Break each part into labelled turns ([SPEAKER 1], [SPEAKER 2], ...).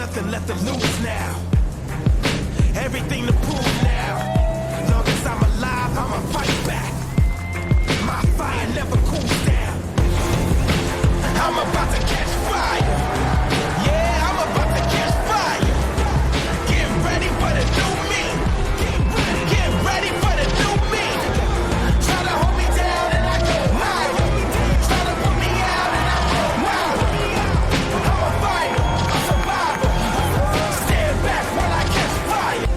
[SPEAKER 1] nothing left to lose now. Everything to prove now. As long as I'm alive, I'ma fight back. My fire never cools down. I'm about to catch fire. Yeah, I'm about to catch fire. Get ready for the new me. Get ready for the new me. Try to hold me down and I go wild. Try to put me out and I go wild. I'm a fighter, a survivor. Stand back while I catch fire.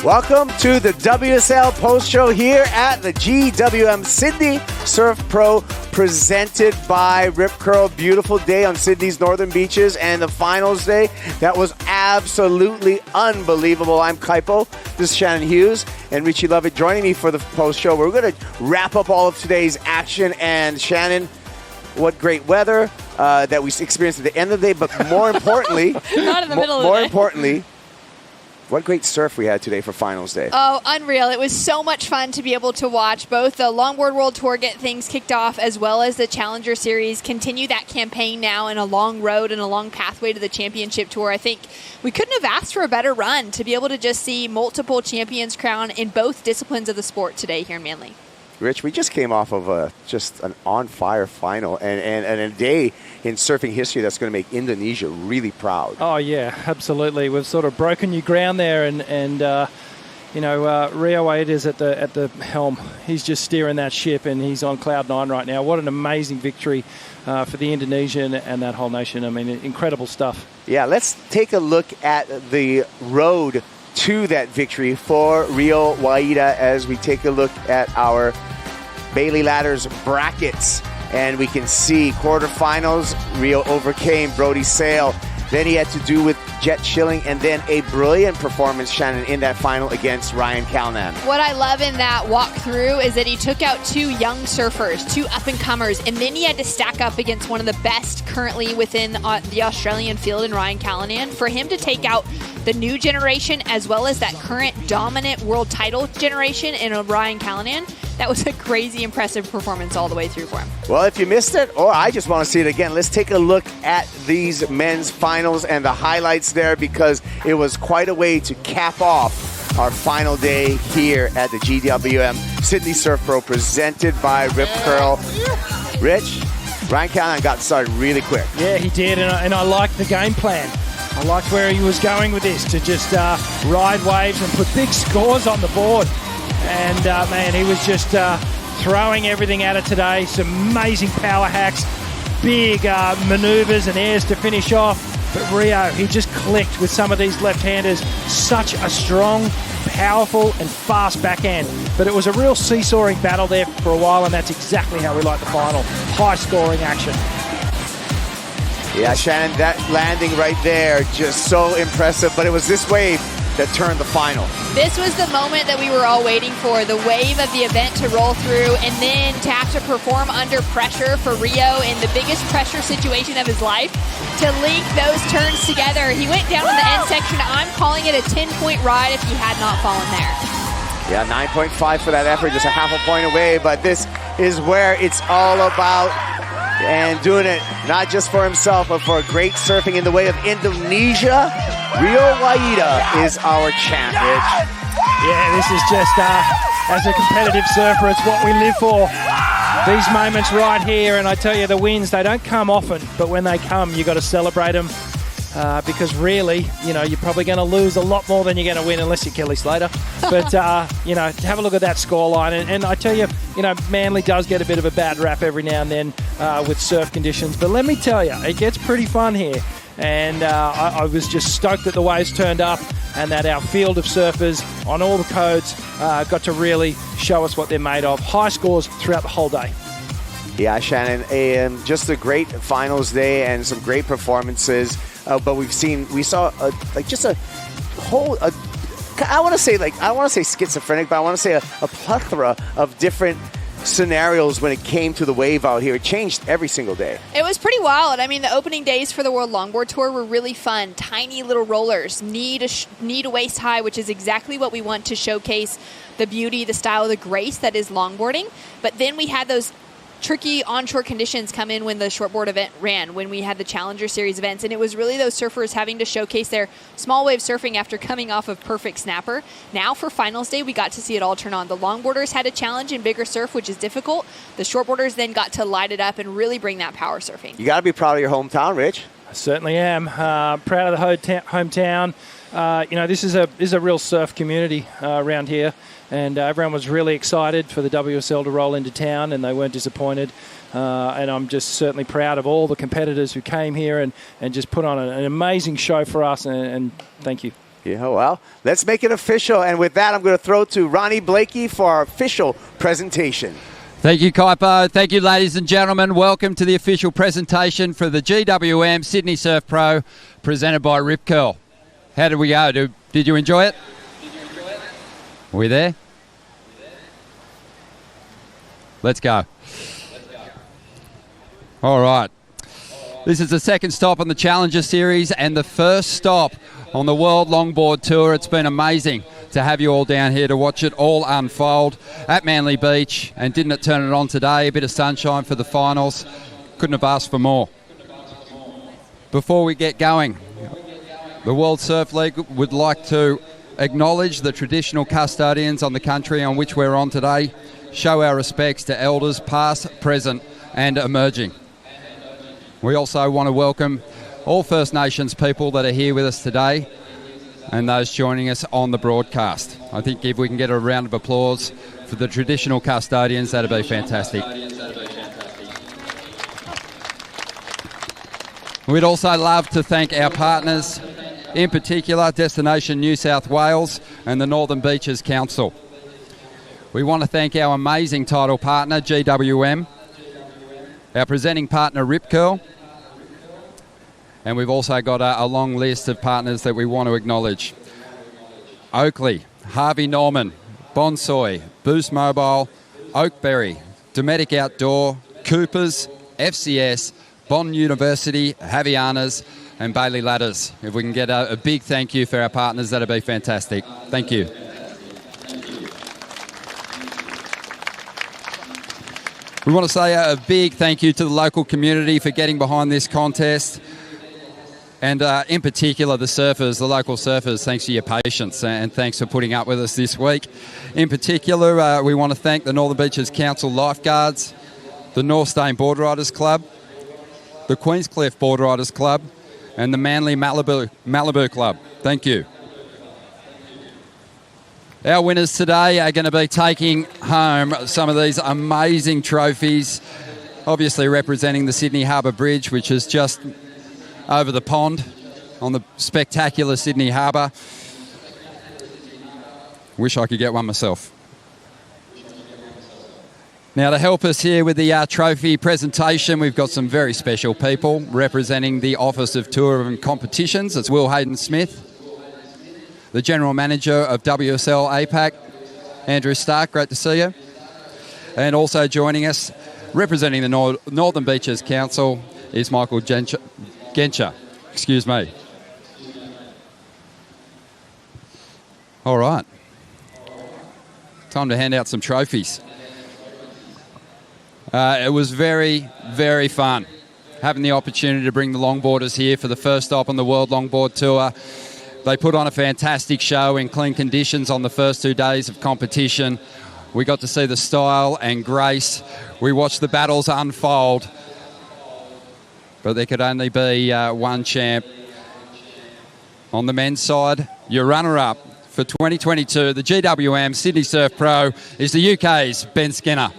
[SPEAKER 2] Welcome to the WSL post show here at the GWM Sydney Surf Pro, presented by Rip Curl. Beautiful day on Sydney's northern beaches, and the finals day that was absolutely unbelievable. I'm Kaipo, this is Shannon Hughes, and Richie Lovett joining me for the post show. We're going to wrap up all of today's action, and Shannon, what great weather that we experienced at the end of the day, but more importantly,
[SPEAKER 3] not in the middle of the
[SPEAKER 2] more
[SPEAKER 3] day.
[SPEAKER 2] importantly, what great surf we had today for finals day.
[SPEAKER 3] Oh, unreal. It was so much fun to be able to watch both the Longboard World Tour get things kicked off as well as the Challenger Series continue that campaign now in a long road and a long pathway to the Championship Tour. I think we couldn't have asked for a better run to be able to just see multiple champions crowned in both disciplines of the sport today here in Manly.
[SPEAKER 2] Rich, we just came off of just an on-fire final and a day in surfing history that's going to make Indonesia really proud.
[SPEAKER 4] Oh, yeah, absolutely. We've sort of broken new ground there, and Rio Waida at the helm. He's just steering that ship, and he's on cloud nine right now. What an amazing victory for the Indonesian and that whole nation. I mean, incredible stuff. Yeah,
[SPEAKER 2] let's take a look at the road to that victory for Rio Waida as we take a look at our Bailey Ladders brackets. And we can see quarterfinals, Rio overcame Brody Sale. Then he had to do with Jet Schilling, and then a brilliant performance, Shannon, in that final against Ryan Calnan.
[SPEAKER 3] What I love in that walkthrough is that he took out two young surfers, two up-and-comers, and then he had to stack up against one of the best currently within the Australian field in Ryan Calnan. For him to take out the new generation as well as that current dominant world title generation in Ryan Calnan, that was a crazy impressive performance all the way through for him.
[SPEAKER 2] Well, if you missed it, or I just want to see it again, let's take a look at these men's finals and the highlights there, because it was quite a way to cap off our final day here at the GWM Sydney Surf Pro, presented by Rip Curl. Rich, Ryan Calnan got started really quick.
[SPEAKER 4] Yeah, he did, and I liked the game plan. I liked where he was going with this, to just ride waves and put big scores on the board. And, man, he was just throwing everything at it today. Some amazing power hacks, big maneuvers and airs to finish off. But Rio, he just clicked with some of these left-handers. Such a strong, powerful and fast backhand. But it was a real seesawing battle there for a while, and that's exactly how we like the final. High-scoring action.
[SPEAKER 2] Yeah, Shannon, that landing right there, just so impressive. But it was this wave that turned the final.
[SPEAKER 3] This was the moment that we were all waiting for, the wave of the event to roll through, and then to have to perform under pressure for Rio in the biggest pressure situation of his life, to link those turns together. He went down in the end section. I'm calling it a 10-point ride if he had not fallen there.
[SPEAKER 2] Yeah, 9.5 for that effort, just a half a point away, but this is where it's all about, and doing it not just for himself, but for great surfing in the way of Indonesia. Rio Waida is our champ, Rich.
[SPEAKER 4] Yeah, this is just, as a competitive surfer, it's what we live for. These moments right here, and I tell you, the wins, they don't come often, but when they come, you got to celebrate them. Because really, you're probably going to lose a lot more than you're going to win unless you're Kelly Slater. But, have a look at that scoreline. And I tell you, Manly does get a bit of a bad rap every now and then with surf conditions. But let me tell you, it gets pretty fun here. And I was just stoked that the waves turned up and that our field of surfers on all the codes got to really show us what they're made of. High scores throughout the whole day.
[SPEAKER 2] Yeah, Shannon, and just a great finals day and some great performances. But we saw I want to say schizophrenic, but I want to say a plethora of different scenarios when it came to the wave out here. It changed every single day.
[SPEAKER 3] It was pretty wild. I mean, the opening days for the World Longboard Tour were really fun. Tiny little rollers, knee to waist high, which is exactly what we want to showcase the beauty, the style, the grace that is longboarding. But then we had those tricky onshore conditions come in when the shortboard event ran, when we had the Challenger Series events, and it was really those surfers having to showcase their small wave surfing after coming off of perfect snapper. Now for finals day, we got to see it all turn on. The longboarders had a challenge in bigger surf, which is difficult. The shortboarders then got to light it up and really bring that power surfing.
[SPEAKER 2] You got to be proud of your hometown, Rich.
[SPEAKER 4] I certainly am. Proud of the hometown. This is a real surf community around here, and everyone was really excited for the WSL to roll into town, and they weren't disappointed. And I'm just certainly proud of all the competitors who came here and just put on an amazing show for us, and thank you.
[SPEAKER 2] Yeah, well, let's make it official. And with that, I'm going to throw to Ronnie Blakey for our official presentation.
[SPEAKER 5] Thank you, Kaipo. Thank you, ladies and gentlemen. Welcome to the official presentation for the GWM Sydney Surf Pro, presented by Rip Curl. How did we go? Did you enjoy it? Are we there? Let's go. All right. This is the second stop on the Challenger Series and the first stop on the World Longboard Tour. It's been amazing to have you all down here to watch it all unfold at Manly Beach. And didn't it turn it on today? A bit of sunshine for the finals. Couldn't have asked for more. Before we get going, the World Surf League would like to acknowledge the traditional custodians on the country on which we're on today, show our respects to elders past, present and emerging. We also want to welcome all First Nations people that are here with us today and those joining us on the broadcast. I think if we can get a round of applause for the traditional custodians, that'd be fantastic. We'd also love to thank our partners, in particular Destination New South Wales and the Northern Beaches Council. We want to thank our amazing title partner, GWM, our presenting partner, Rip Curl, and we've also got a long list of partners that we want to acknowledge. Oakley, Harvey Norman, Bonsoy, Boost Mobile, Oakberry, Dometic Outdoor, Coopers, FCS, Bond University, Havianas, and Bailey Ladders. If we can get a big thank you for our partners, that'd be fantastic. Thank you. We want to say a big thank you to the local community for getting behind this contest. And in particular, the surfers, the local surfers, thanks for your patience and thanks for putting up with us this week. In particular, we want to thank the Northern Beaches Council Lifeguards, the North Stain Board Riders Club, the Queenscliff Board Riders Club, and the Manly Malibu Club. Thank you. Our winners today are going to be taking home some of these amazing trophies, obviously representing the Sydney Harbour Bridge, which is just over the pond on the spectacular Sydney Harbour. Wish I could get one myself. Now, to help us here with the trophy presentation, we've got some very special people representing the Office of Tour and Competitions. It's Will Hayden-Smith, the General Manager of WSL APAC, Andrew Stark, great to see you. And also joining us, representing the Northern Beaches Council, is Michael Gencher. Excuse me. All right. Time to hand out some trophies. It was very, very fun having the opportunity to bring the longboarders here for the first stop on the World Longboard Tour. They put on a fantastic show in clean conditions on the first 2 days of competition. We got to see the style and grace. We watched the battles unfold. But there could only be one champ. On the men's side, your runner-up for 2022, the GWM Sydney Surf Pro, is the UK's Ben Skinner.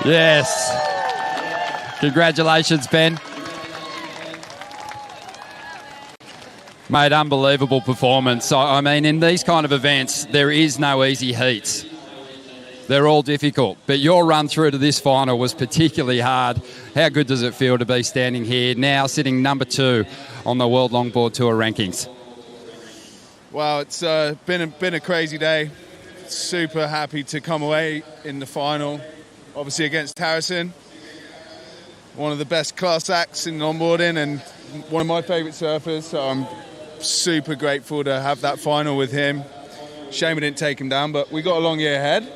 [SPEAKER 5] Yes. Congratulations, Ben. Mate, unbelievable performance. I mean, in these kind of events, there is no easy heats. They're all difficult. But your run through to this final was particularly hard. How good does it feel to be standing here now, sitting number 2 on the World Longboard Tour rankings?
[SPEAKER 6] Well, it's been a crazy day. Super happy to come away in the final, obviously against Harrison. one of the best class acts in longboarding and one of my favourite surfers. So I'm super grateful to have that final with him. Shame we didn't take him down, but we got a long year ahead.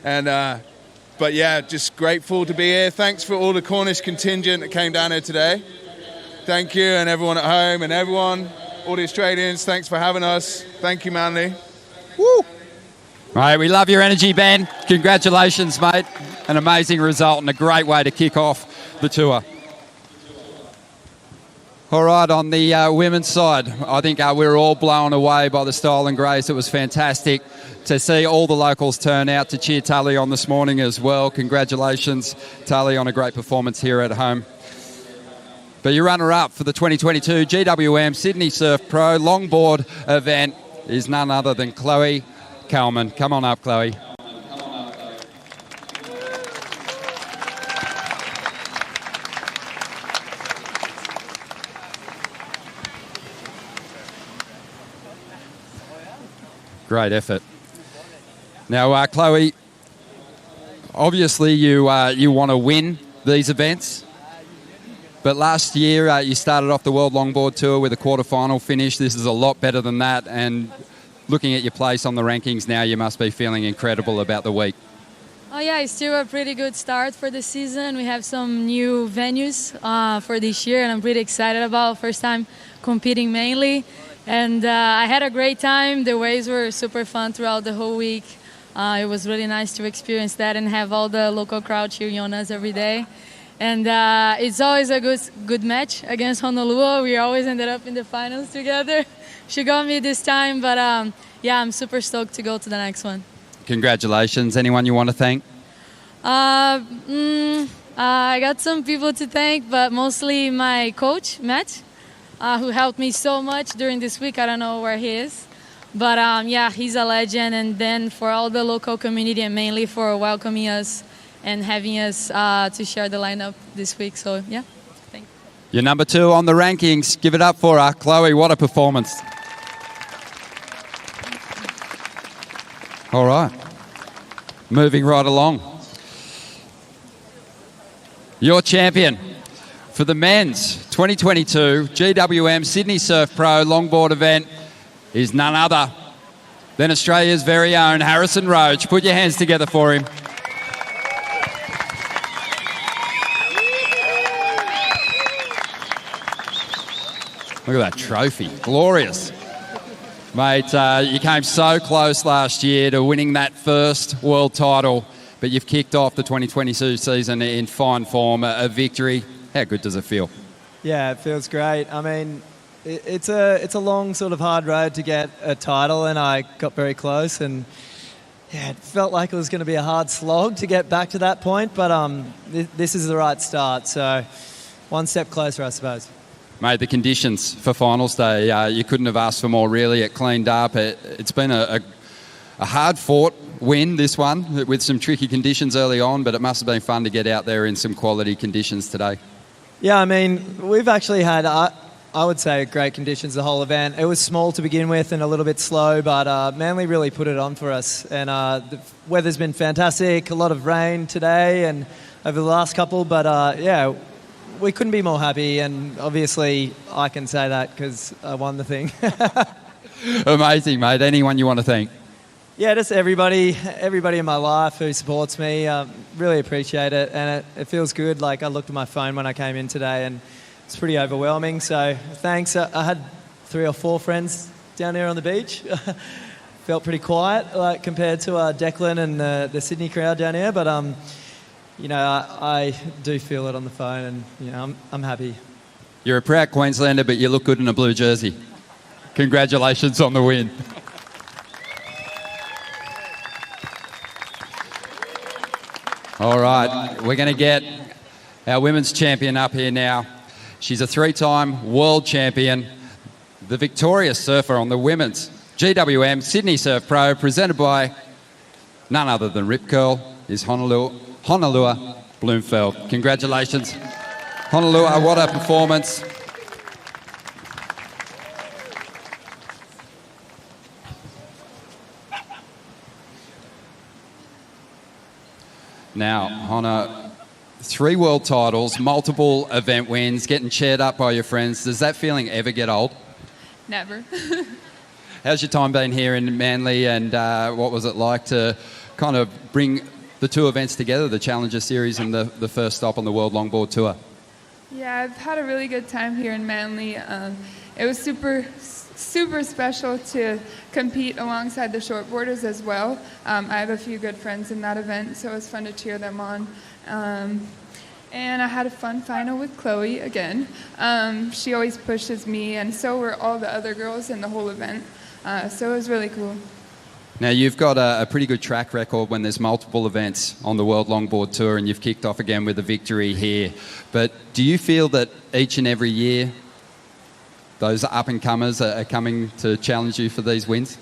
[SPEAKER 6] And but yeah, just grateful to be here. Thanks for all the Cornish contingent that came down here today. Thank you, and everyone at home and everyone, all the Australians, thanks for having us. Thank you, Manly. Woo!
[SPEAKER 5] Right, we love your energy, Ben. Congratulations, mate. An amazing result and a great way to kick off the tour. All right, on the women's side, I think we were all blown away by the style and grace. It was fantastic to see all the locals turn out to cheer Tully on this morning as well. Congratulations, Tully, on a great performance here at home. But your runner-up for the 2022 GWM Sydney Surf Pro Longboard event is none other than Chloe Kalman. Come on up, Chloe. Great effort. Now, Chloe, obviously you want to win these events, but last year you started off the World Longboard Tour with a quarterfinal finish. This is a lot better than that, and looking at your place on the rankings now, you must be feeling incredible about the week.
[SPEAKER 7] Oh yeah, it's still a pretty good start for the season. We have some new venues for this year, and I'm pretty excited about. First time competing mainly, and I had a great time. The waves were super fun throughout the whole week. It was really nice to experience that and have all the local crowd cheering on us every day. And it's always a good match against Honolulu. We always ended up in the finals together. She got me this time, but yeah, I'm super stoked to go to the next one.
[SPEAKER 5] Congratulations. Anyone you want to thank?
[SPEAKER 7] I got some people to thank, but mostly my coach, Matt, who helped me so much during this week. I don't know where he is. But yeah, he's a legend. And then for all the local community, and mainly for welcoming us and having us to share the lineup this week. So yeah, thank you.
[SPEAKER 5] You're number 2 on the rankings. Give it up for her. Chloe, what a performance. All right. Moving right along. Your champion for the men's 2022 GWM Sydney Surf Pro Longboard event is none other than Australia's very own Harrison Roach. Put your hands together for him. Look at that trophy. Glorious. Mate, you came so close last year to winning that first world title, but you've kicked off the 2022 season in fine form, a victory. How good does it feel?
[SPEAKER 8] Yeah, it feels great. I mean, it's a long sort of hard road to get a title, and I got very close, and yeah, it felt like it was going to be a hard slog to get back to that point, but this is the right start, so one step closer, I suppose.
[SPEAKER 5] Mate, the conditions for finals day, you couldn't have asked for more, really. It cleaned up. It's been a hard-fought win, this one, with some tricky conditions early on, but it must have been fun to get out there in some quality conditions today.
[SPEAKER 8] Yeah, I mean, we've actually had, I would say, great conditions the whole event. It was small to begin with and a little bit slow, but Manly really put it on for us. And the weather's been fantastic, a lot of rain today and over the last couple, but yeah, we couldn't be more happy, and obviously I can say that because I won the thing.
[SPEAKER 5] Amazing, mate. Anyone you want to thank?
[SPEAKER 8] Yeah, just everybody in my life who supports me. Really appreciate it, and it feels good. Like, I looked at my phone when I came in today, and it's pretty overwhelming. So thanks. I had 3 or 4 friends down here on the beach. Felt pretty quiet, like compared to Declan and the Sydney crowd down here, but you know, I do feel it on the phone, and you know, I'm happy.
[SPEAKER 5] You're a proud Queenslander, but you look good in a blue jersey. Congratulations on the win. All right, we're going to get our women's champion up here now. She's a 3-time world champion, the victorious surfer on the women's GWM Sydney Surf Pro, presented by none other than Rip Curl, is Honolulu Blomfield. Congratulations. Honolulu, what a performance. Now, Honna, 3 world titles, multiple event wins, getting cheered up by your friends. Does that feeling ever get old?
[SPEAKER 9] Never.
[SPEAKER 5] How's your time been here in Manly, and what was it like to kind of bring the 2 events together, the Challenger Series and the first stop on the World Longboard Tour?
[SPEAKER 9] Yeah, I've had a really good time here in Manly. It was super special to compete alongside the shortboarders as well. I have a few good friends in that event, so it was fun to cheer them on. And I had a fun final with Chloe again. She always pushes me, and so were all the other girls in the whole event. So it was really cool.
[SPEAKER 5] Now, you've got a pretty good track record when there's multiple events on the World Longboard Tour, and you've kicked off again with a victory here. But do you feel that each and every year those up-and-comers are coming to challenge you for these wins?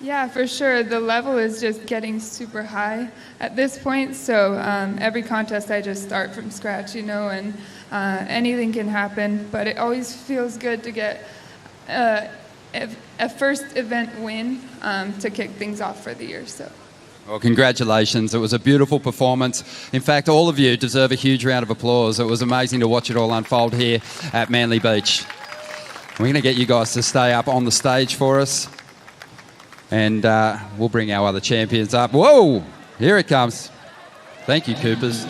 [SPEAKER 9] Yeah, for sure. The level is just getting super high at this point. So every contest I just start from scratch, and anything can happen. But it always feels good to get a first event win to kick things off for the year. So.
[SPEAKER 5] Well, congratulations. It was a beautiful performance. In fact, all of you deserve a huge round of applause. It was amazing to watch it all unfold here at Manly Beach. We're going to get you guys to stay up on the stage for us. And we'll bring our other champions up. Whoa! Here it comes. Thank you, Coopers.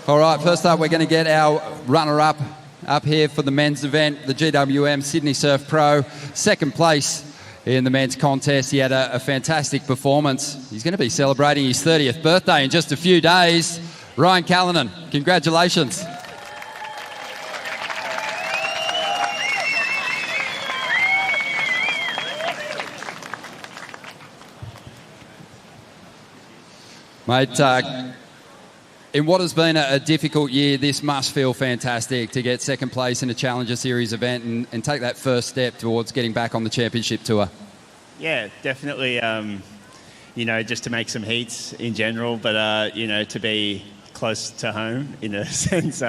[SPEAKER 5] All right, first up, we're going to get our runner-up up here for the men's event, the GWM Sydney Surf Pro. Second place in the men's contest. He had a fantastic performance. He's going to be celebrating his 30th birthday in just a few days. Ryan Callanan, congratulations. Mate, in what has been a difficult year, this must feel fantastic to get second place in a Challenger Series event and take that first step towards getting back on the championship tour.
[SPEAKER 10] Yeah, definitely, just to make some heats in general, but, to be close to home in a sense,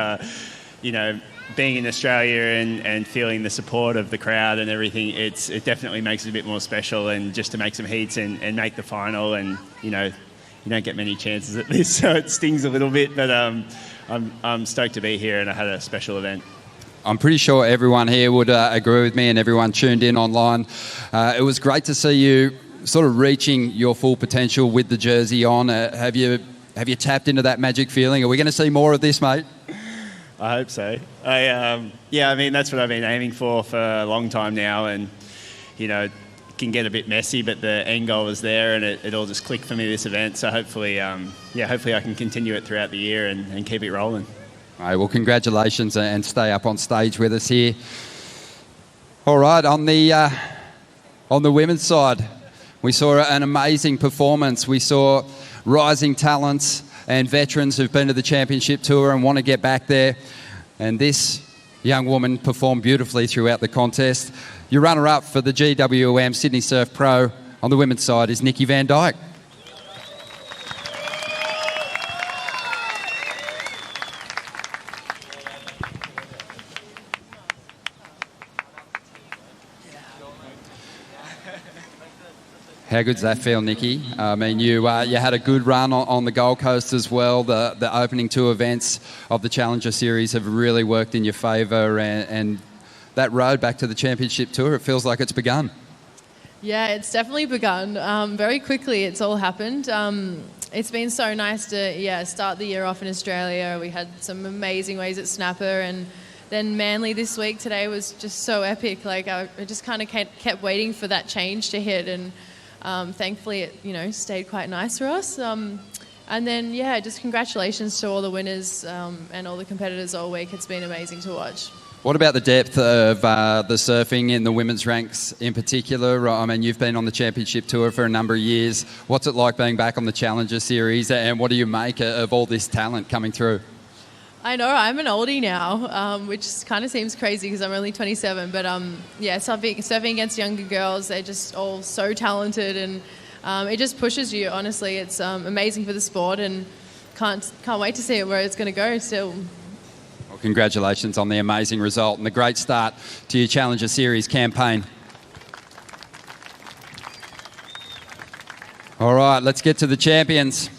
[SPEAKER 10] being in Australia and feeling the support of the crowd and everything, it definitely makes it a bit more special, and just to make some heats and make the final, and, you don't get many chances at this, so it stings a little bit, but I'm stoked to be here, and I had a special event.
[SPEAKER 5] I'm pretty sure everyone here would agree with me, and everyone tuned in online. It was great to see you sort of reaching your full potential with the jersey on. Have you tapped into that magic feeling? Are we going to see more of this, mate?
[SPEAKER 10] I hope so. That's what I've been aiming for a long time now, and, it can get a bit messy, but the end goal was there, and it all just clicked for me this event. So hopefully I can continue it throughout the year and keep it rolling.
[SPEAKER 5] All right, well, congratulations, and stay up on stage with us here. All right, on the women's side, we saw an amazing performance. We saw rising talents and veterans who've been to the championship tour and want to get back there. And this young woman performed beautifully throughout the contest. Your runner-up for the GWM Sydney Surf Pro on the women's side is Nikki Van Dyke. How good does that feel, Nikki? I mean, you had a good run on the Gold Coast as well. The opening 2 events of the Challenger Series have really worked in your favour, and that road back to the championship tour, it feels like it's begun.
[SPEAKER 11] Yeah, it's definitely begun. Very quickly, it's all happened. It's been so nice to start the year off in Australia. We had some amazing waves at Snapper, and then Manly this week today was just so epic. Like, I just kind of kept waiting for that change to hit, and thankfully it stayed quite nice for us. And then just congratulations to all the winners and all the competitors all week. It's been amazing to watch.
[SPEAKER 5] What about the depth of the surfing in the women's ranks in particular? I mean, you've been on the championship tour for a number of years. What's it like being back on the Challenger Series, and what do you make of all this talent coming through?
[SPEAKER 11] I know, I'm an oldie now, which kind of seems crazy because I'm only 27. But surfing against younger girls, they're just all so talented, and it just pushes you, honestly. It's amazing for the sport, and can't wait to see where it's going to go still.
[SPEAKER 5] Well, congratulations on the amazing result and the great start to your Challenger Series campaign. All right, let's get to the champions.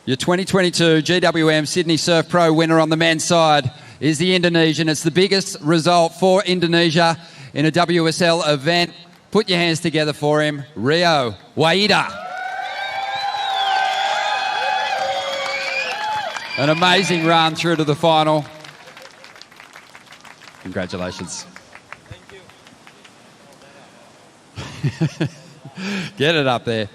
[SPEAKER 5] Your 2022 GWM Sydney Surf Pro winner on the men's side is the Indonesian. It's the biggest result for Indonesia in a WSL event. Put your hands together for him, Rio Waida. An amazing run through to the final. Congratulations. Thank you. Get it up there.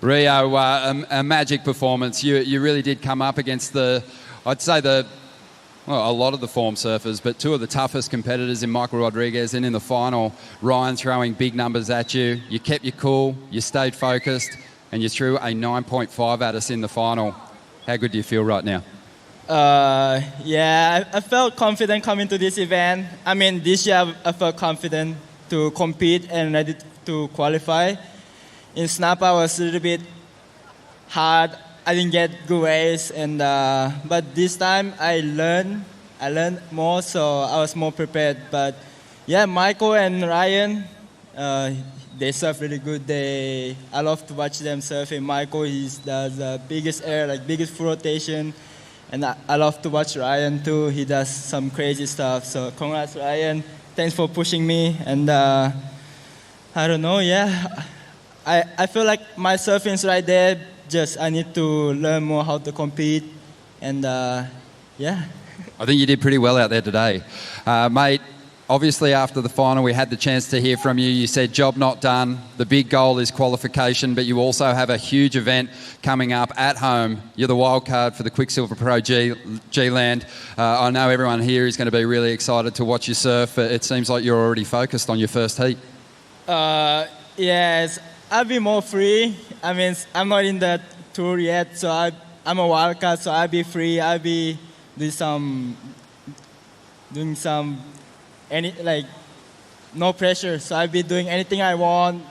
[SPEAKER 5] Rio, a magic performance. You really did come up against a lot of the form surfers, but two of the toughest competitors in Michael Rodriguez and in the final, Ryan throwing big numbers at you. You kept your cool, you stayed focused, and you threw a 9.5 at us in the final. How good do you feel right now?
[SPEAKER 12] I felt confident coming to this event. I mean, this year I felt confident to compete and ready to qualify. In snap, I was a little bit hard. I didn't get good waves, but this time I learned more, so I was more prepared. But yeah, Michael and Ryan, they surf really good. I love to watch them surfing. Michael, he does the biggest air, biggest full rotation, and I love to watch Ryan too. He does some crazy stuff. So congrats, Ryan. Thanks for pushing me. And I don't know, I feel like my surfing's right there. Just I need to learn more how to compete, and
[SPEAKER 5] I think you did pretty well out there today, mate. Obviously, after the final, we had the chance to hear from you. You said job not done. The big goal is qualification, but you also have a huge event coming up at home. You're the wild card for the Quicksilver Pro G-Land. I know everyone here is going to be really excited to watch you surf. It seems like you're already focused on your first heat.
[SPEAKER 12] Yes. I'll be more free. I mean, I'm not in the tour yet, so I'm a wildcard, so I'll be free. I'll be doing no pressure. So I'll be doing anything I want.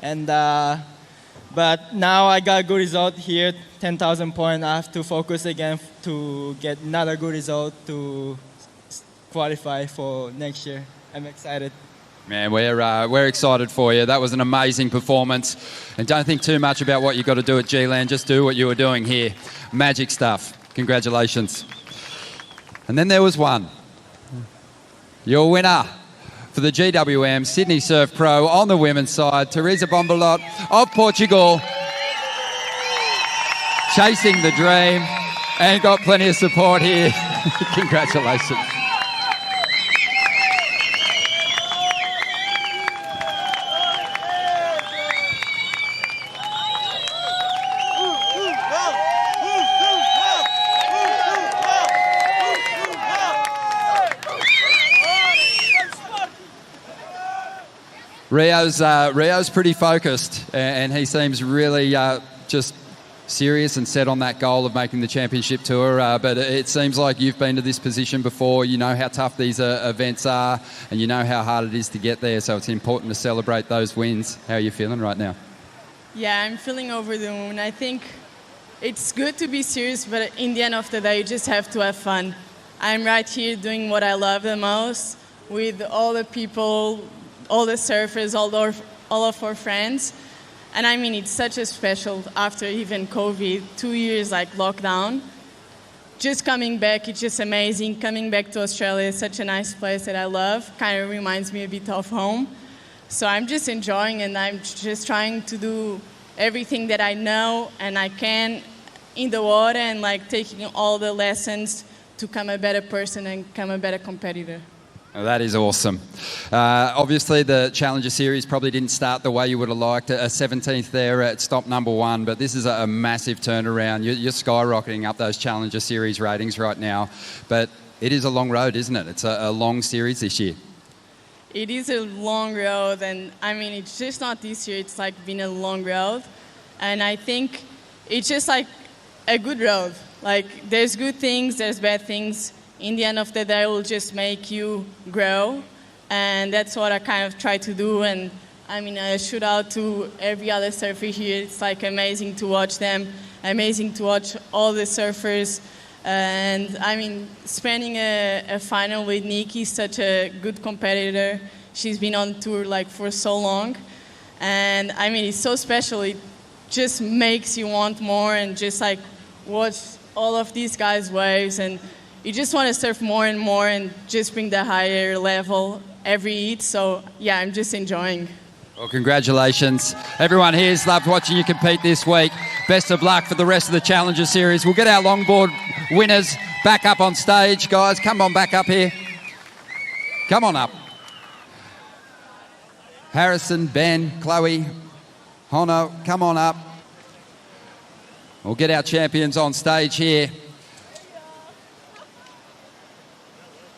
[SPEAKER 12] And but now I got a good result here, 10,000 points. I have to focus again to get another good result to qualify for next year. I'm excited.
[SPEAKER 5] Man, we're excited for you. That was an amazing performance. And don't think too much about what you've got to do at G-Land. Just do what you were doing here. Magic stuff. Congratulations. And then there was one. Your winner for the GWM Sydney Surf Pro on the women's side, Teresa Bonvalot of Portugal. Chasing the dream and got plenty of support here. Congratulations. Rio's pretty focused, and he seems really just serious and set on that goal of making the championship tour. But it seems like you've been to this position before. You know how tough these events are, and you know how hard it is to get there. So it's important to celebrate those wins. How are you feeling right now?
[SPEAKER 11] Yeah, I'm feeling over the moon. I think it's good to be serious, but in the end of the day, you just have to have fun. I'm right here doing what I love the most with all the people, all the surfers, all of our friends. And I mean, it's such a special, after even COVID, 2 years like lockdown. Just coming back, it's just amazing. Coming back to Australia is such a nice place that I love. Kind of reminds me a bit of home. So I'm just enjoying, and I'm just trying to do everything that I know and I can in the water, and like taking all the lessons to become a better person and become a better competitor.
[SPEAKER 5] Oh, that is awesome. Obviously, the Challenger Series probably didn't start the way you would have liked. A 17th there at stop number 1, but this is a massive turnaround. You're skyrocketing up those Challenger Series ratings right now, but it is a long road, isn't it? It's a long series this year.
[SPEAKER 11] It is a long road, and I mean, it's just not this year. It's like been a long road, and I think it's just like a good road. Like, there's good things, there's bad things. In the end of the day, it will just make you grow, and that's what I kind of try to do. And I mean, I shout out to every other surfer here. It's like amazing to watch them, amazing to watch all the surfers
[SPEAKER 13] And I mean, spending a final with Nikki, such a good competitor. She's been on tour like for so long. And I mean, it's so special. It just makes you want more and just like watch all of these guys' waves. And you just want to surf more and more and just bring the higher level every heat. So yeah, I'm just enjoying.
[SPEAKER 5] Well, congratulations. Everyone here's loved watching you compete this week. Best of luck for the rest of the Challenger Series. We'll get our longboard winners back up on stage. Guys, come on back up here. Come on up. Harrison, Ben, Chloe, Hono, come on up. We'll get our champions on stage here.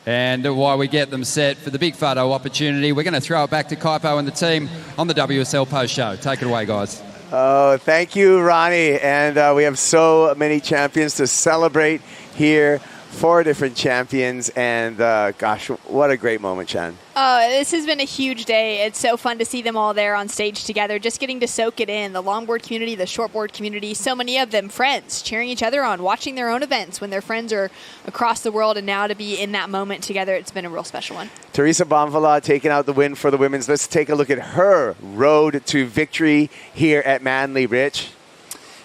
[SPEAKER 5] And while we get them set for the big photo opportunity, we're going to throw it back to Kaipo and the team on the WSL Post Show. Take it away, guys.
[SPEAKER 2] Oh, thank you, Ronnie. And we have so many champions to celebrate here. 4 different champions. And gosh, what a great moment, Chan.
[SPEAKER 3] Oh, this has been a huge day. It's so fun to see them all there on stage together, just getting to soak it in. The longboard community, the shortboard community, so many of them friends, cheering each other on, watching their own events when their friends are across the world, and now to be in that moment together, it's been a real special one.
[SPEAKER 2] Teresa Bonvalot taking out the win for the women's. Let's take a look at her road to victory here at Manly, Rich.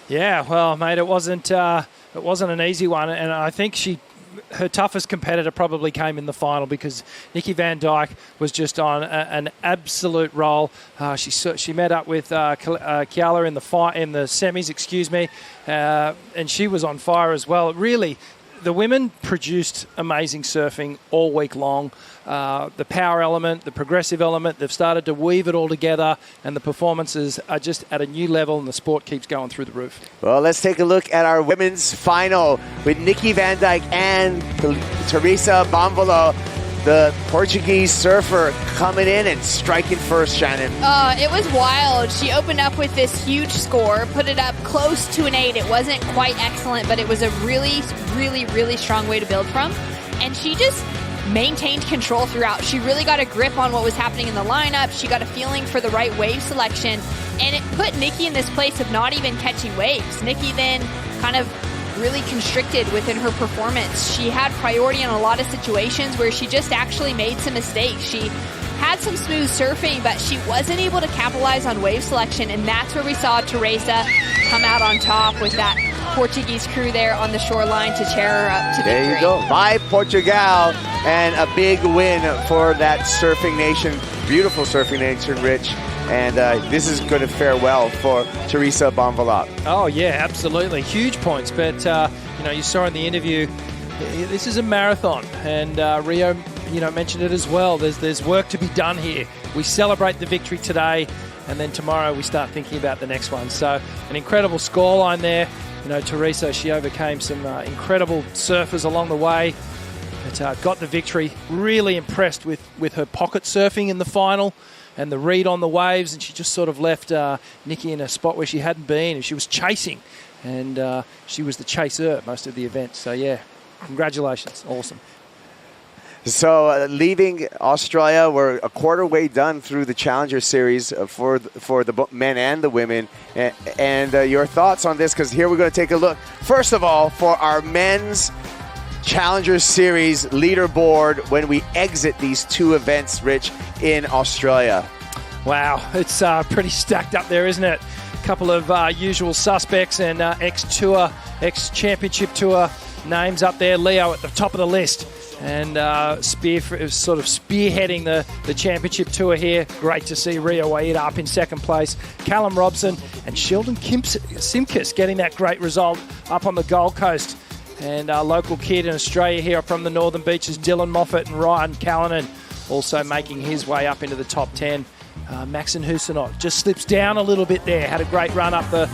[SPEAKER 4] Yeah, well, mate, it wasn't an easy one, and I think her toughest competitor probably came in the final because Nikki Van Dyke was just on an absolute roll. She met up with Kiala in the semis, and she was on fire as well. Really, the women produced amazing surfing all week long. The power element, the progressive element, they've started to weave it all together, and the performances are just at a new level, and the sport keeps going through the roof.
[SPEAKER 2] Well, let's take a look at our women's final with Nikki Van Dyke and Teresa Bonvalot, the Portuguese surfer, coming in and striking first, Shannon.
[SPEAKER 3] It was wild. She opened up with this huge score, put it up close to an 8. It wasn't quite excellent, but it was a really, really, really strong way to build from. And she just maintained control throughout. She really got a grip on what was happening in the lineup. She got a feeling for the right wave selection, and it put Nikki in this place of not even catching waves. Nikki then kind of really constricted within her performance. She had priority in a lot of situations where she just actually made some mistakes. She had some smooth surfing, but she wasn't able to capitalize on wave selection, and that's where we saw Teresa come out on top with that Portuguese crew there on the shoreline to cheer her up to victory.
[SPEAKER 2] There you go. By Portugal, and a big win for that surfing nation. Beautiful surfing nation, Rich. And this is going to fare well for Teresa Bonvalot.
[SPEAKER 4] Oh, yeah, absolutely. Huge points. But, you saw in the interview, this is a marathon. And Rio, mentioned it as well. There's work to be done here. We celebrate the victory today, and then tomorrow we start thinking about the next one. So an incredible scoreline there. Teresa, she overcame some incredible surfers along the way, but got the victory. Really impressed with her pocket surfing in the final and the read on the waves, and she just sort of left Nikki in a spot where she hadn't been, and she was chasing, and she was the chaser most of the event. So, yeah, congratulations. Awesome.
[SPEAKER 2] So leaving Australia, we're a quarter way done through the Challenger Series for the men and the women. And your thoughts on this, because here we're going to take a look, first of all, for our men's Challenger Series leaderboard when we exit these 2 events, Rich, in Australia.
[SPEAKER 4] Wow, it's pretty stacked up there, isn't it? A couple of usual suspects and ex-tour, ex-championship tour names up there. Leo at the top of the list. And sort of spearheading the championship tour here. Great to see Rio Waida up in second place. Callum Robson and Sheldon Simkus getting that great result up on the Gold Coast. And our local kid in Australia here from the Northern Beaches, Dylan Moffat and Ryan Callanan, also making his way up into the top 10. Maxon Husinot just slips down a little bit there. Had a great run up the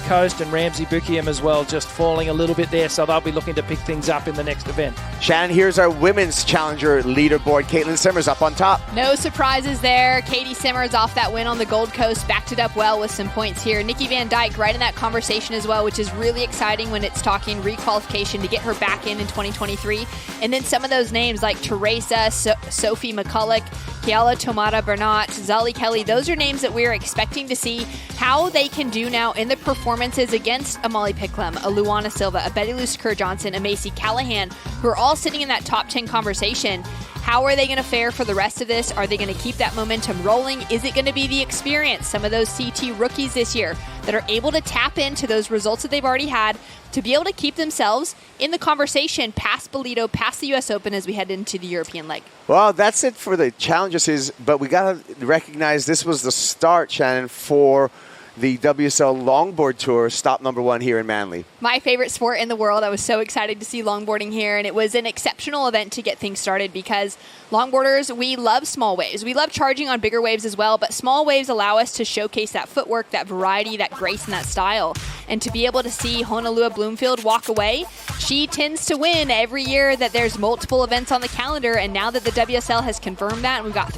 [SPEAKER 4] coast, and Ramsey Bukiam as well, just falling a little bit there. So they'll be looking to pick things up in the next event.
[SPEAKER 2] Shannon, here's our women's Challenger leaderboard. Caitlin Simmers up on top.
[SPEAKER 3] No surprises there. Katie Simmers off that win on the Gold Coast, backed it up well with some points here. Nikki Van Dyke right in that conversation as well, which is really exciting when it's talking requalification to get her back in 2023. And then some of those names like Teresa, Sophie McCulloch, Kiala Tomata Bernat, Zali Kelly, those are names that we're expecting to see how they can do now in the performances against a Molly Picklum, a Luana Silva, a BettyLou Sakura Johnson, a Macy Callahan, who are all sitting in that top 10 conversation. How are they going to fare for the rest of this? Are they going to keep that momentum rolling? Is it going to be the experience, some of those CT rookies this year that are able to tap into those results that they've already had to be able to keep themselves in the conversation past Bolito, past the U.S. Open as we head into the European leg?
[SPEAKER 2] Well, that's it for the challenges, but we got to recognize this was the start, Shannon, for the WSL Longboard Tour, stop number 1 here in Manly.
[SPEAKER 3] My favorite sport in the world. I was so excited to see longboarding here, and it was an exceptional event to get things started because longboarders, we love small waves. We love charging on bigger waves as well, but small waves allow us to showcase that footwork, that variety, that grace, and that style. And to be able to see Honolua Blomfield walk away, she tends to win every year that there's multiple events on the calendar, and now that the WSL has confirmed that, and we've got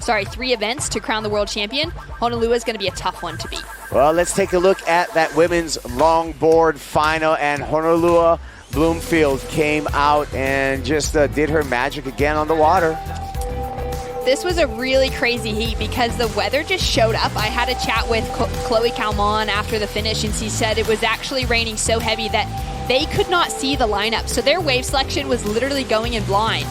[SPEAKER 3] 3 events to crown the world champion, Honolua is going to be a tough one to beat.
[SPEAKER 2] Well, let's take a look at that women's longboard final, and Honolua Blomfield came out and just did her magic again on the water.
[SPEAKER 3] This was a really crazy heat because the weather just showed up. I had a chat with Chloe Calmon after the finish, and she said it was actually raining so heavy that they could not see the lineup. So their wave selection was literally going in blind.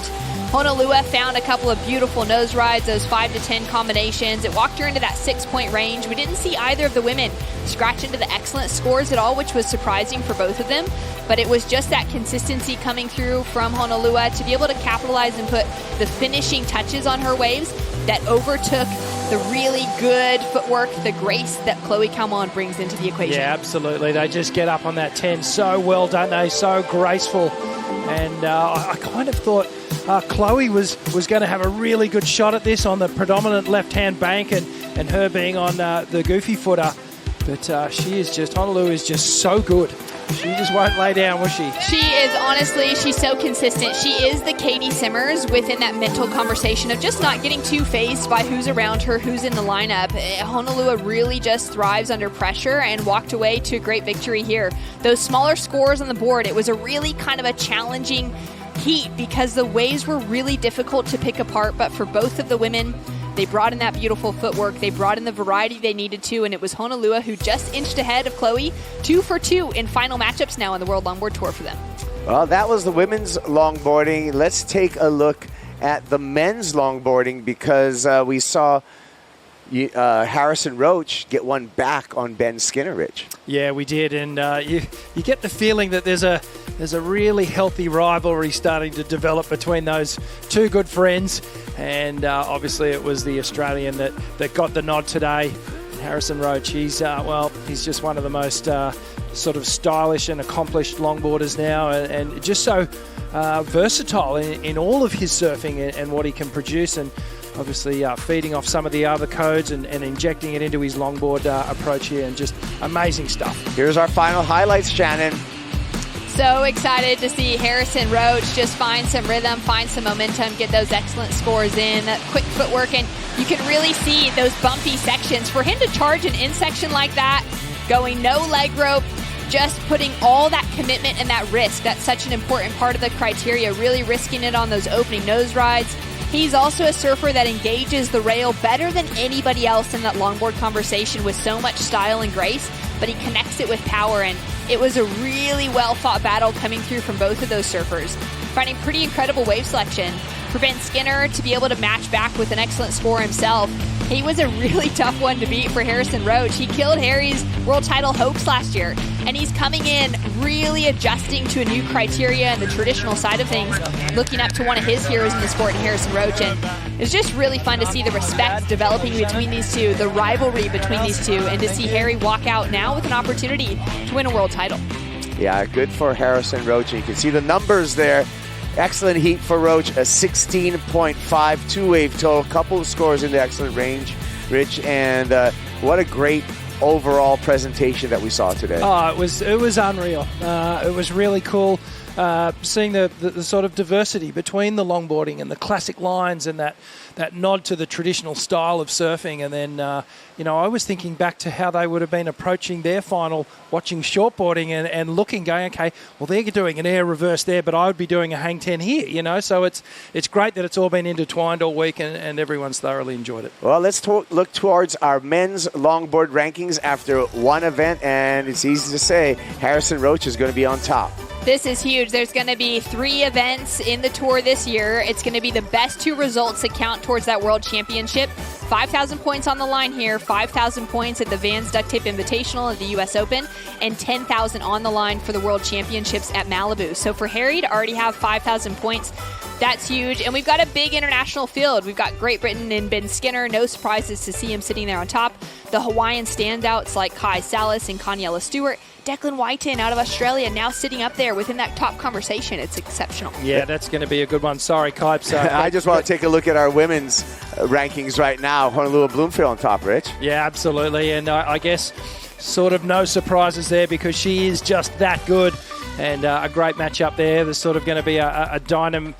[SPEAKER 3] Honolua found a couple of beautiful nose rides, those 5 to 10 combinations. It walked her into that 6-point range. We didn't see either of the women scratch into the excellent scores at all, which was surprising for both of them. But it was just that consistency coming through from Honolua to be able to capitalize and put the finishing touches on her waves that overtook the really good footwork, the grace that Chloe Calmon brings into the equation.
[SPEAKER 4] Yeah, absolutely. They just get up on that 10 so well, don't they? So graceful. And I kind of thought Chloe was going to have a really good shot at this on the predominant left-hand bank and her being on the goofy footer. But Honolua is just so good. She just won't lay down, will she?
[SPEAKER 3] She is, honestly, she's so consistent. She is the Katie Simmers within that mental conversation of just not getting too phased by who's around her, who's in the lineup. Honolua really just thrives under pressure and walked away to a great victory here. Those smaller scores on the board, it was a really kind of a challenging heat because the waves were really difficult to pick apart, but for both of the women, they brought in that beautiful footwork. They brought in the variety they needed to, and it was Honolua who just inched ahead of Chloe, 2 for 2 in final matchups now on the World Longboard Tour for them.
[SPEAKER 2] Well, that was the women's longboarding. Let's take a look at the men's longboarding because we saw Harrison Roach get one back on Ben Skinner, Rich.
[SPEAKER 4] Yeah, we did, and you get the feeling that there's a really healthy rivalry starting to develop between those two good friends, and obviously it was the Australian that got the nod today. Harrison Roach, he's just one of the most sort of stylish and accomplished longboarders now, and just so versatile in all of his surfing and what he can produce, and obviously feeding off some of the other codes and injecting it into his longboard approach here, and just amazing stuff.
[SPEAKER 2] Here's our final highlights, Shannon.
[SPEAKER 3] So excited to see Harrison Roach just find some rhythm, find some momentum, get those excellent scores in, quick footwork, and you can really see those bumpy sections. For him to charge an in section like that, going no leg rope, just putting all that commitment and that risk, that's such an important part of the criteria, really risking it on those opening nose rides. He's also a surfer that engages the rail better than anybody else in that longboard conversation with so much style and grace, but he connects it with power, and it was a really well-fought battle coming through from both of those surfers, finding pretty incredible wave selection. For Ben Skinner to be able to match back with an excellent score himself, he was a really tough one to beat for Harrison Roach. He killed Harry's world title hopes last year, and he's coming in really adjusting to a new criteria and the traditional side of things, looking up to one of his heroes in the sport, Harrison Roach. And it's just really fun to see the respect developing between these two, the rivalry between these two, and to see Harry walk out now with an opportunity to win a world title.
[SPEAKER 2] Yeah, good for Harrison Roach. And you can see the numbers there. Excellent heat for Roach, a 16.5 two-wave total, couple of scores in the excellent range, Rich, and what a great overall presentation that we saw today.
[SPEAKER 4] Oh, it was unreal. It was really cool. seeing the sort of diversity between the longboarding and the classic lines and that nod to the traditional style of surfing. And then, I was thinking back to how they would have been approaching their final, watching shortboarding and looking, going, okay, well, they're doing an air reverse there, but I would be doing a hang 10 here, So it's great that it's all been intertwined all week and everyone's thoroughly enjoyed it.
[SPEAKER 2] Well, let's look towards our men's longboard rankings after one event, and it's easy to say Harrison Roach is going to be on top.
[SPEAKER 3] This is huge. There's going to be 3 events in the tour this year. It's going to be the best 2 results that count towards that World Championship. 5,000 points on the line here, 5,000 points at the Vans Duct Tape Invitational at the U.S. Open, and 10,000 on the line for the World Championships at Malibu. So for Harry to already have 5,000 points, that's huge. And we've got a big international field. We've got Great Britain and Ben Skinner. No surprises to see him sitting there on top. The Hawaiian standouts like Kai Salas and Kanyella Stewart. Declan Whiten out of Australia now sitting up there within that top conversation. It's exceptional.
[SPEAKER 4] Yeah, that's going to be a good one. Sorry, Kipes.
[SPEAKER 2] I just want to take a look at our women's rankings right now. Honolulu Bloomfield on top, Rich.
[SPEAKER 4] Yeah, absolutely. And I guess sort of no surprises there because she is just that good. And a great match up there. There's sort of going to be a dyno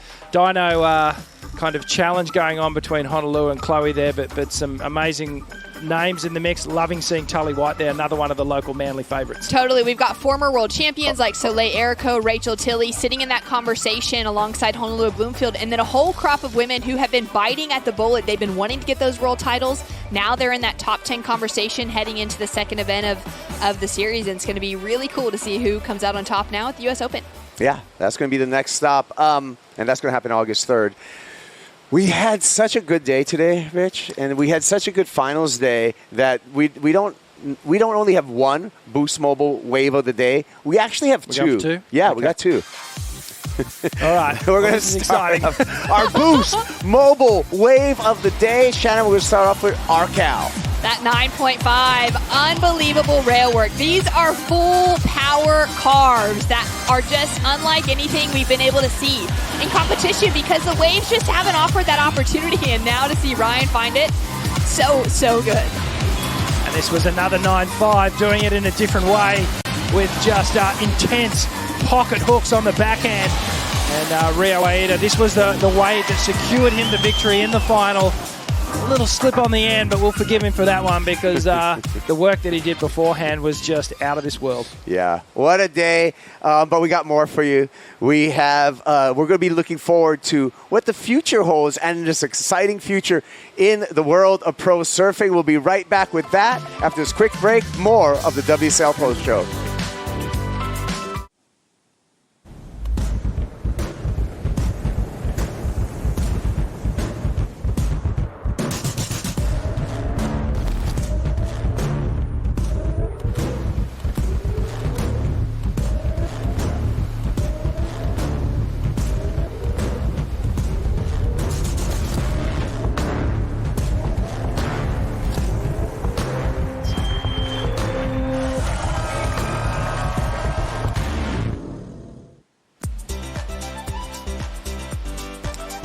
[SPEAKER 4] kind of challenge going on between Honolulu and Chloe there, but some amazing names in the mix. Loving seeing Tully White there, another one of the local Manly favourites.
[SPEAKER 3] Totally. We've got former world champions like Soleil Erico, Rachel Tilley sitting in that conversation alongside Honolulu Bloomfield, and then a whole crop of women who have been biting at the bullet. They've been wanting to get those world titles. Now they're in that top 10 conversation heading into the second event of the series, and it's going to be really cool to see who comes out on top now at the U.S. Open.
[SPEAKER 2] Yeah, that's going to be the next stop, and that's going to happen August 3rd. We had such a good day today, Rich, and we had such a good finals day that we don't only have one Boost Mobile wave of the day. We actually have two.
[SPEAKER 4] We got two?
[SPEAKER 2] Yeah,
[SPEAKER 4] okay.
[SPEAKER 2] We got 2.
[SPEAKER 4] All right.
[SPEAKER 2] We're going to start off our Boost Mobile wave of the day. Shannon, we're going to start off with Arcal.
[SPEAKER 3] That 9.5, unbelievable rail work. These are full power carbs that are just unlike anything we've been able to see in competition because the waves just haven't offered that opportunity. And now to see Ryan find it, so good.
[SPEAKER 4] And this was another 9.5, doing it in a different way with just intense pocket hooks on the backhand. And Rio Waida, this was the wave that secured him the victory in the final. A little slip on the end, but we'll forgive him for that one because the work that he did beforehand was just out of this world.
[SPEAKER 2] Yeah, what a day. But we got more for you. We have, we're going to be looking forward to what the future holds and this exciting future in the world of pro surfing. We'll be right back with that after this quick break. More of the WSL Post Show.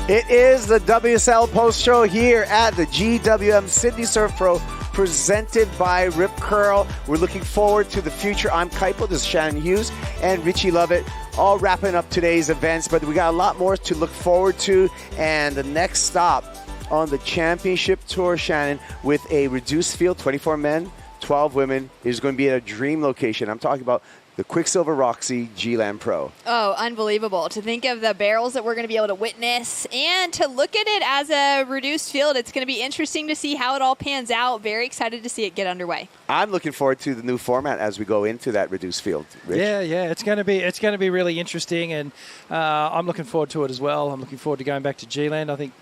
[SPEAKER 2] It is the WSL Post Show here at the GWM Sydney Surf Pro, presented by Rip Curl. We're looking forward to the future. I'm Kaipo, this is Shannon Hughes, and Richie Lovett, all wrapping up today's events, but we got a lot more to look forward to, and the next stop on the championship tour, Shannon, with a reduced field, 24 men, 12 women, is going to be at a dream location. I'm talking about the Quicksilver Roxy G-Land Pro.
[SPEAKER 3] Oh, unbelievable. To think of the barrels that we're going to be able to witness and to look at it as a reduced field. It's going to be interesting to see how it all pans out. Very excited to see it get underway.
[SPEAKER 2] I'm looking forward to the new format as we go into that reduced field. Rich?
[SPEAKER 4] Yeah, it's going to be really interesting, and I'm looking forward to it as well. I'm looking forward to going back to G-Land. I think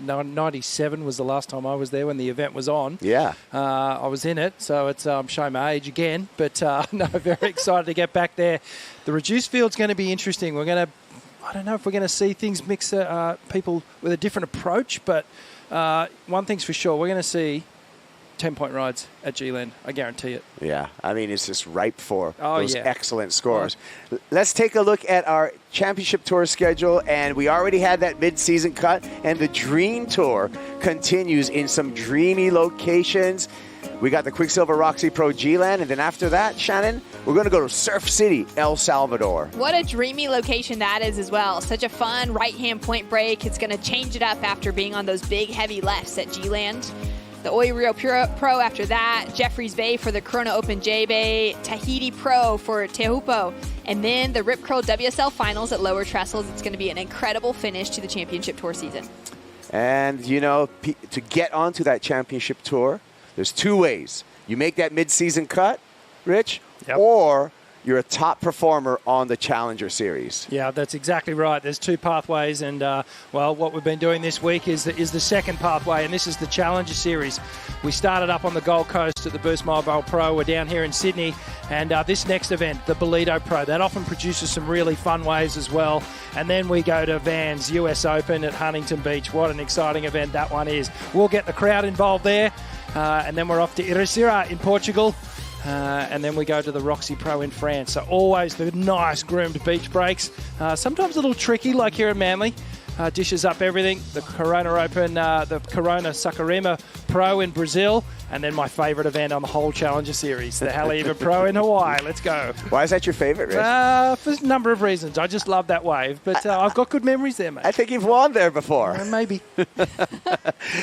[SPEAKER 4] 97 was the last time I was there when the event was on.
[SPEAKER 2] Yeah.
[SPEAKER 4] I was in it, so it's showing my age again. But no, very excited to get back there. The reduced field's going to be interesting. I don't know if we're going to see things mix people with a different approach, but one thing's for sure, we're going to see 10-point rides at G-Land. I guarantee it.
[SPEAKER 2] Yeah, I mean, it's just ripe for those
[SPEAKER 4] yeah.
[SPEAKER 2] excellent scores. Let's take a look at our championship tour schedule, and we already had that mid-season cut, and the Dream Tour continues in some dreamy locations. We got the Quicksilver Roxy Pro G-Land, and then after that, Shannon, we're going to go to Surf City, El Salvador.
[SPEAKER 3] What a dreamy location that is as well. Such a fun right-hand point break. It's going to change it up after being on those big, heavy lefts at G-Land. The Rio Pro after that, Jeffreys Bay for the Corona Open J-Bay, Tahiti Pro for Teahupo, and then the Rip Curl WSL Finals at Lower Trestles. It's going to be an incredible finish to the Championship Tour season.
[SPEAKER 2] And, you know, to get onto that Championship Tour, there's two ways. You make that mid-season cut, Rich, or you're a top performer on the Challenger Series.
[SPEAKER 4] Yeah, that's exactly right. There's two pathways, and well, what we've been doing this week is the second pathway, and this is the Challenger Series. We started up on the Gold Coast at the Boost Mobile Pro. We're down here in Sydney, and this next event, the Bonvalot Pro, that often produces some really fun waves as well. And then we go to Vans US Open at Huntington Beach. What an exciting event that one is. We'll get the crowd involved there, and then we're off to Ericeira in Portugal. And then we go to the Roxy Pro in France. So always the nice groomed beach breaks. Sometimes a little tricky, like here in Manly. Dishes up everything. The Corona Open, the Corona Saquarema Pro in Brazil. And then my favourite event on the whole Challenger Series, the Haleiwa Pro in Hawaii. Let's go.
[SPEAKER 2] Why is that your favourite, Rich?
[SPEAKER 4] For a number of reasons. I just love that wave. But I've got good memories there, mate.
[SPEAKER 2] I think you've won there before.
[SPEAKER 4] Maybe.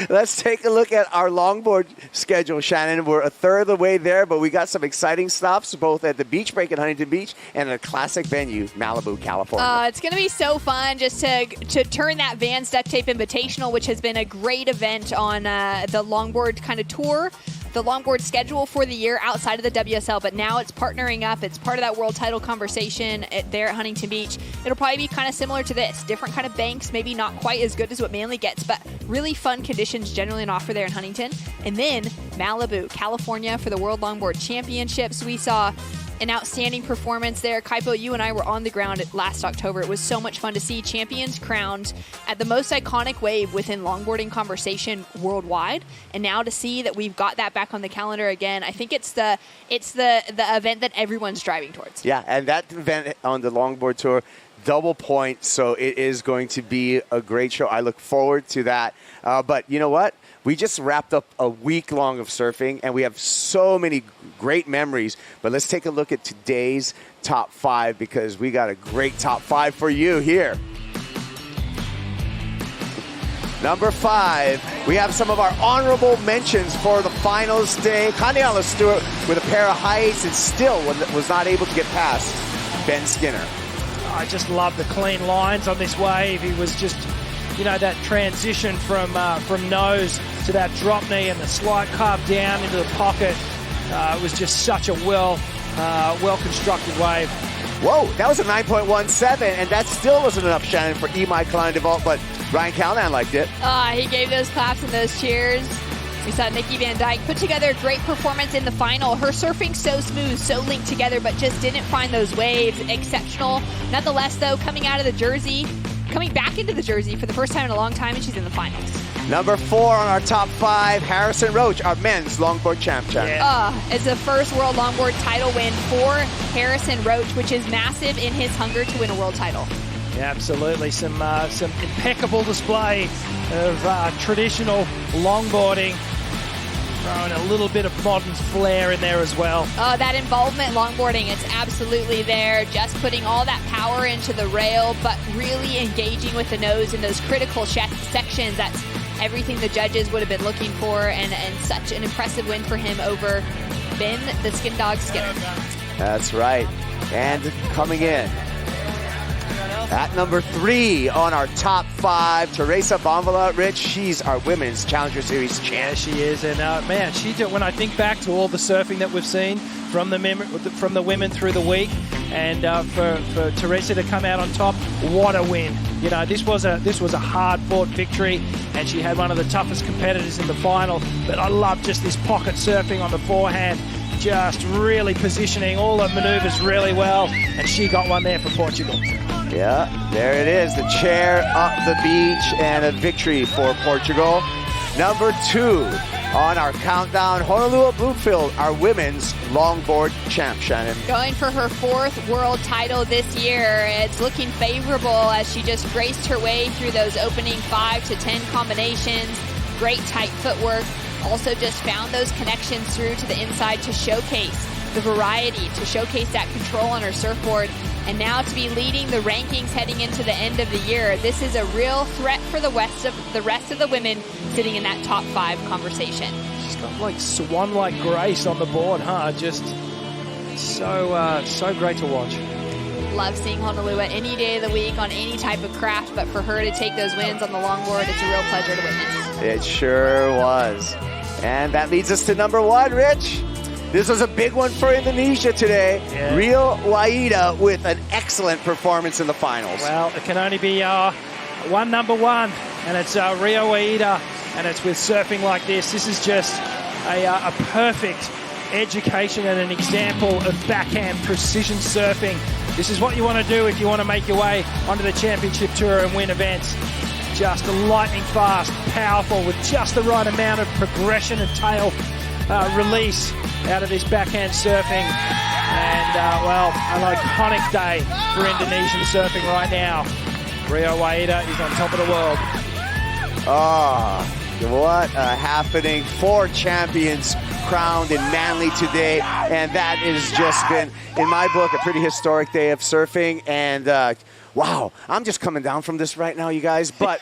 [SPEAKER 2] Let's take a look at our longboard schedule, Shannon. We're a third of the way there, but we got some exciting stops both at the beach break in Huntington Beach and at a classic venue, Malibu, California.
[SPEAKER 3] It's going to be so fun just to turn that Vans Duct Tape Invitational, which has been a great event on the longboard kind of tour, the longboard schedule for the year outside of the WSL, but now it's partnering up. It's part of that world title conversation there at Huntington Beach. It'll probably be kind of similar to this. Different kind of banks, maybe not quite as good as what Manly gets, but really fun conditions generally on offer there in Huntington. And then Malibu, California for the World Longboard Championships. We saw an outstanding performance there. Kaipo, you and I were on the ground last October. It was so much fun to see champions crowned at the most iconic wave within longboarding conversation worldwide. And now to see that we've got that back on the calendar again, I think it's the event that everyone's driving towards.
[SPEAKER 2] Yeah, and that event on the Longboard Tour, double point, so it is going to be a great show. I look forward to that. But you know what? We just wrapped up a week long of surfing, and we have so many great memories. But let's take a look at today's top 5, because we got a great top 5 for you here. Number 5, we have some of our honorable mentions for the finals day. Kaniala Stewart with a pair of heights and still was not able to get past Ben Skinner.
[SPEAKER 4] I just love the clean lines on this wave. He was just, you know, that transition from nose to that drop knee and the slight carve down into the pocket. It was just such a well-constructed wave.
[SPEAKER 2] Whoa, that was a 9.17, and that still wasn't enough, Shannon, for Imai Klein DeVault, but Ryan Callahan liked it.
[SPEAKER 3] He gave those claps and those cheers. We saw Nikki Van Dyke put together a great performance in the final. Her surfing so smooth, so linked together, but just didn't find those waves. Exceptional. Nonetheless, though, coming out of the jersey, coming back into the jersey for the first time in a long time, and she's in the finals.
[SPEAKER 2] Number 4 on our top 5, Harrison Roach, our men's longboard champion.
[SPEAKER 3] It's the first world longboard title win for Harrison Roach, which is massive in his hunger to win a world title.
[SPEAKER 4] Yeah, absolutely. Some impeccable display of traditional longboarding. Throwing a little bit of modern flair in there as well.
[SPEAKER 3] That involvement longboarding, it's absolutely there. Just putting all that power into the rail, but really engaging with the nose in those critical sections. That's everything the judges would have been looking for, and such an impressive win for him over Ben, the Skin Dog Skinner.
[SPEAKER 2] That's right. And coming in at number 3 on our top 5, Teresa Bonvalot. Rich, she's our women's Challenger Series champ.
[SPEAKER 4] Yeah, she is. And man, when I think back to all the surfing that we've seen from the women through the week, and for Teresa to come out on top, what a win! You know, this was a hard-fought victory, and she had one of the toughest competitors in the final. But I love just this pocket surfing on the forehand, just really positioning all the maneuvers really well, and she got one there for Portugal.
[SPEAKER 2] Yeah, there it is, the chair up the beach, and a victory for Portugal. Number 2, on our countdown. Honolulu Bloomfield, our women's longboard champ, Shannon.
[SPEAKER 3] Going for her 4th world title this year. It's looking favorable as she just graced her way through those opening 5 to 10 combinations. Great tight footwork. Also just found those connections through to the inside to showcase the variety, to showcase that control on her surfboard. And now to be leading the rankings heading into the end of the year. This is a real threat for the rest of the women sitting in that top 5 conversation.
[SPEAKER 4] She's got like swan-like grace on the board, huh? Just so great to watch.
[SPEAKER 3] Love seeing Honolulu any day of the week on any type of craft, but for her to take those wins on the longboard, it's a real pleasure to witness.
[SPEAKER 2] It sure was. And that leads us to number 1, Rich. This was a big one for Indonesia today.
[SPEAKER 4] Yeah.
[SPEAKER 2] Rio Waida with an excellent performance in the finals.
[SPEAKER 4] Well, it can only be one number 1, and it's Rio Waida, and it's with surfing like this. This is just a perfect education and an example of backhand precision surfing. This is what you want to do if you want to make your way onto the championship tour and win events. Just lightning fast, powerful, with just the right amount of progression and tail release out of this backhand surfing. And, well, an iconic day for Indonesian surfing right now. Rio Waida is on top of the world.
[SPEAKER 2] What a happening. 4 champions crowned in Manly today. And that has just been, in my book, a pretty historic day of surfing. And, wow, I'm just coming down from this right now, you guys. But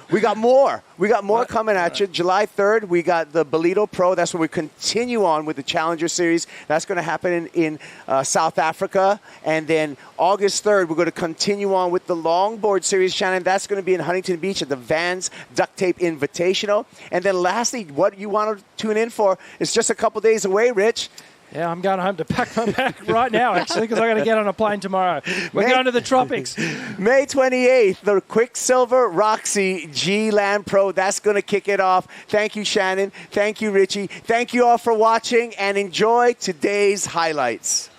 [SPEAKER 2] we got more. We got more coming at you. July 3rd, we got the Bonvalot Pro. That's where we continue on with the Challenger Series. That's going to happen in South Africa. And then August 3rd, we're going to continue on with the Longboard Series, Shannon. That's going to be in Huntington Beach at the Vans Duct Tape Invitational. And then lastly, what you want to tune in for is just a couple days away, Rich.
[SPEAKER 4] Yeah, I'm going home to pack my bag right now, actually, because I got to get on a plane tomorrow. We're going to the tropics.
[SPEAKER 2] May 28th, the Quicksilver Roxy G Land Pro. That's going to kick it off. Thank you, Shannon. Thank you, Richie. Thank you all for watching, and enjoy today's highlights.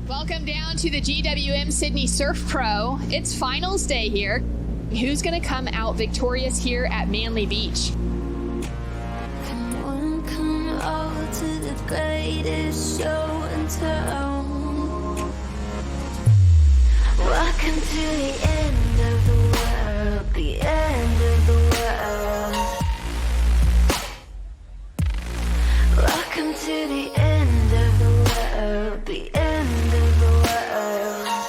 [SPEAKER 3] Welcome down to the GWM Sydney Surf Pro. It's finals day here. Who's going to come out victorious here at Manly Beach?
[SPEAKER 14] To the greatest show in town. Welcome to the end of the world, the end of the world. Welcome to the end of the world, the end of the world.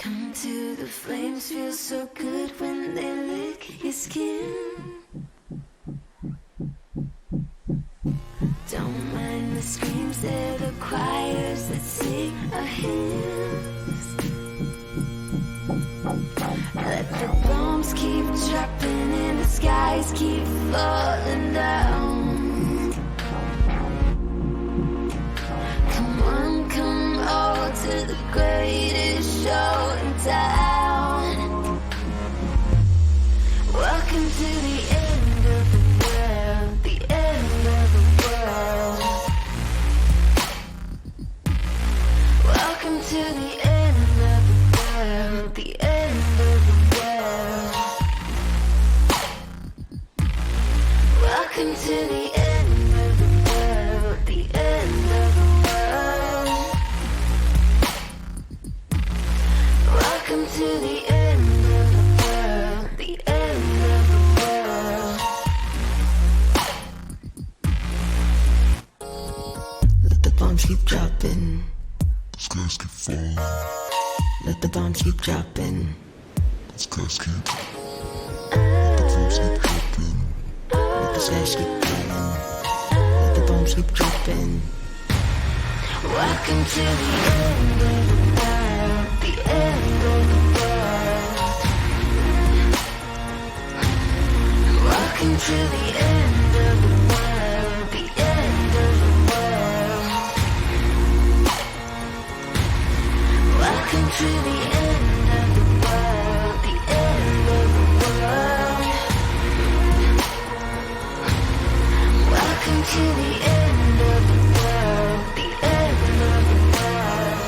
[SPEAKER 14] Come to the flames, feel so good when they lick your skin. Don't mind the screams, they're the choirs that sing our hymns. Let the bombs keep dropping and the skies keep falling down. Come on, come all to the greatest show in town. Welcome to the end of the world, the end of the world. Welcome to the end of the world, the end of the world. Welcome to the end of the world, the end of the world. Welcome to the end of the world, the end of the world. Let the bombs keep dropping. Skies keep falling. Let the bombs keep dropping. Skies keep. Let the bombs keep dropping. Let the skies keep falling. Let the bombs keep dropping. Welcome to the end of the world, the end of the world. Welcome to the end of the world, the end of the world. Welcome to the end of the world, the end of the world. Welcome to the end of the world, the end of the world.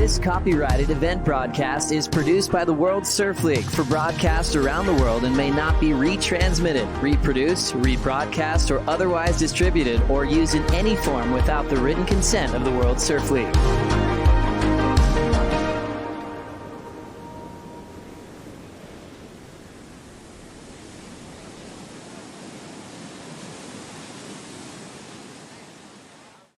[SPEAKER 15] This copyrighted event broadcast is produced by the World Surf League for broadcast around the world and may not be retransmitted, reproduced, rebroadcast, or otherwise distributed or used in any form without the written consent of the World Surf League.